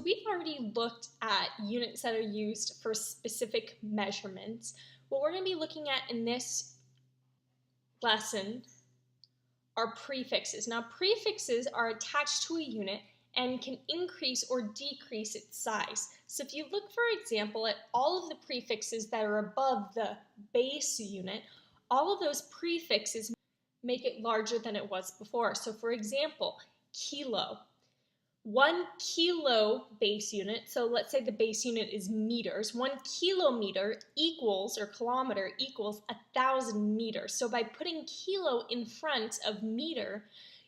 we've already looked at units that are used for specific measurements. What we're going to be looking at in this lesson are prefixes. Now, prefixes are attached to a unit and can increase or decrease its size. So if you look, for example, at all of the prefixes that are above the base unit, all of those prefixes make it larger than it was before. So for example, kilo. 1 kilo base unit, so let's say the base unit is meters, 1 kilometer equals, or kilometer equals 1,000 meters. So by putting kilo in front of meter,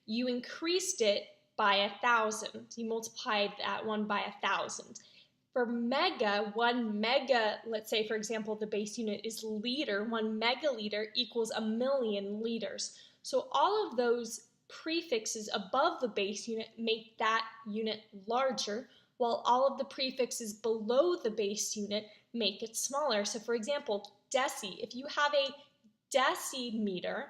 you increased it by 1,000. You multiplied that one by 1,000. For mega, 1 mega, let's say for example the base unit is liter, 1 megaliter equals 1,000,000 liters. So all of those prefixes above the base unit make that unit larger, while all of the prefixes below the base unit make it smaller. So for example, deci, if you have a decimeter,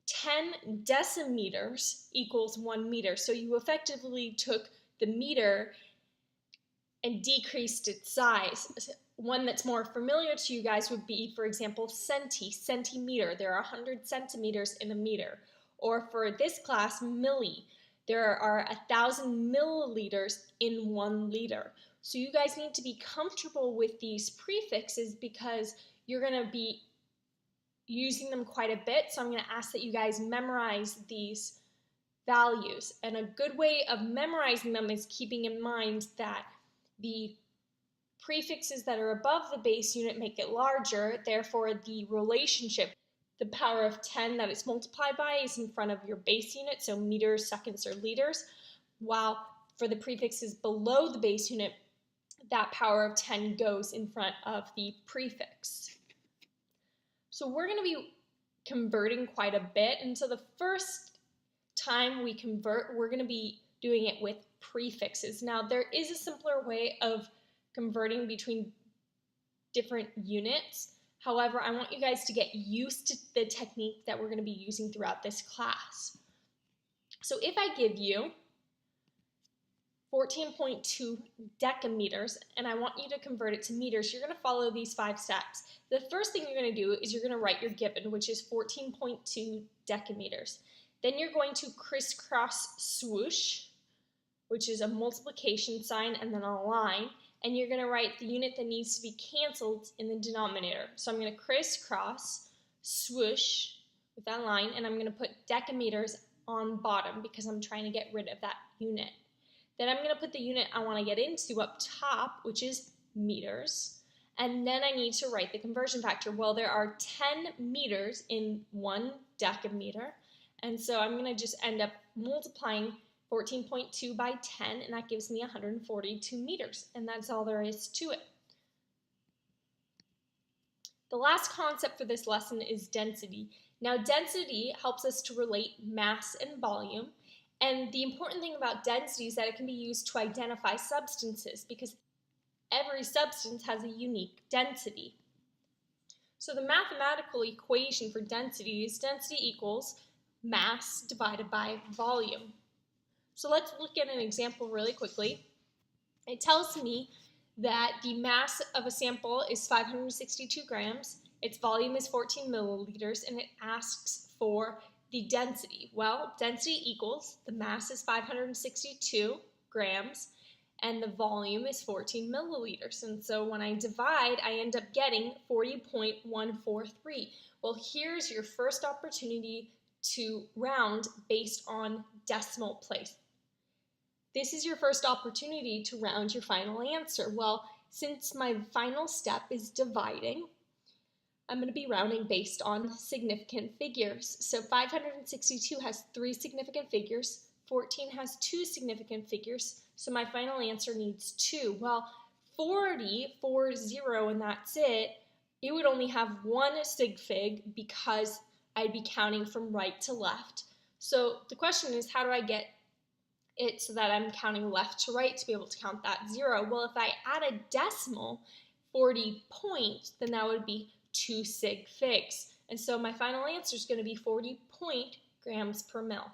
10 decimeters equals 1 meter. So you effectively took the meter and decreased its size. One that's more familiar to you guys would be, for example, centimeter. There are 100 centimeters in a meter. Or for this class, milli. There are 1,000 milliliters in 1 liter. So you guys need to be comfortable with these prefixes because you're going to be using them quite a bit. So I'm going to ask that you guys memorize these values. And a good way of memorizing them is keeping in mind that the prefixes that are above the base unit make it larger. Therefore, the relationship, the power of 10 that it's multiplied by, is in front of your base unit, so meters, seconds, or liters, while for the prefixes below the base unit, that power of 10 goes in front of the prefix. So we're going to be converting quite a bit, and so the first time we convert, we're going to be doing it with prefixes. Now, there is a simpler way of converting between different units. However, I want you guys to get used to the technique that we're going to be using throughout this class. So if I give you 14.2 decameters and I want you to convert it to meters, you're going to follow these 5 steps. The first thing you're going to do is you're going to write your given, which is 14.2 decameters. Then you're going to crisscross swoosh, which is a multiplication sign and then a line. And you're going to write the unit that needs to be canceled in the denominator. So I'm going to crisscross, swoosh with that line, and I'm going to put decameters on bottom because I'm trying to get rid of that unit. Then I'm going to put the unit I want to get into up top, which is meters. And then I need to write the conversion factor. Well, there are 10 meters in 1 decameter. And so I'm going to just end up multiplying 14.2 by 10, and that gives me 142 meters, and that's all there is to it. The last concept for this lesson is density. Now, density helps us to relate mass and volume, and the important thing about density is that it can be used to identify substances because every substance has a unique density. So the mathematical equation for density is density equals mass divided by volume. So let's look at an example really quickly. It tells me that the mass of a sample is 562 grams, its volume is 14 milliliters, and it asks for the density. Well, density equals, the mass is 562 grams, and the volume is 14 milliliters. And so when I divide, I end up getting 40.143. Well, here's your first opportunity to round based on decimal place. This is your first opportunity to round your final answer. Well, since my final step is dividing, I'm going to be rounding based on significant figures. So 562 has 3 significant figures, 14 has 2 significant figures, so my final answer needs 2. Well, 40, and that's it, it would only have 1 sig fig because I'd be counting from right to left. So the question is, how do I get it so that I'm counting left to right to be able to count that 0? Well, if I add a decimal, 40 point, then that would be 2 sig figs. And so my final answer is going to be 40 grams per mil.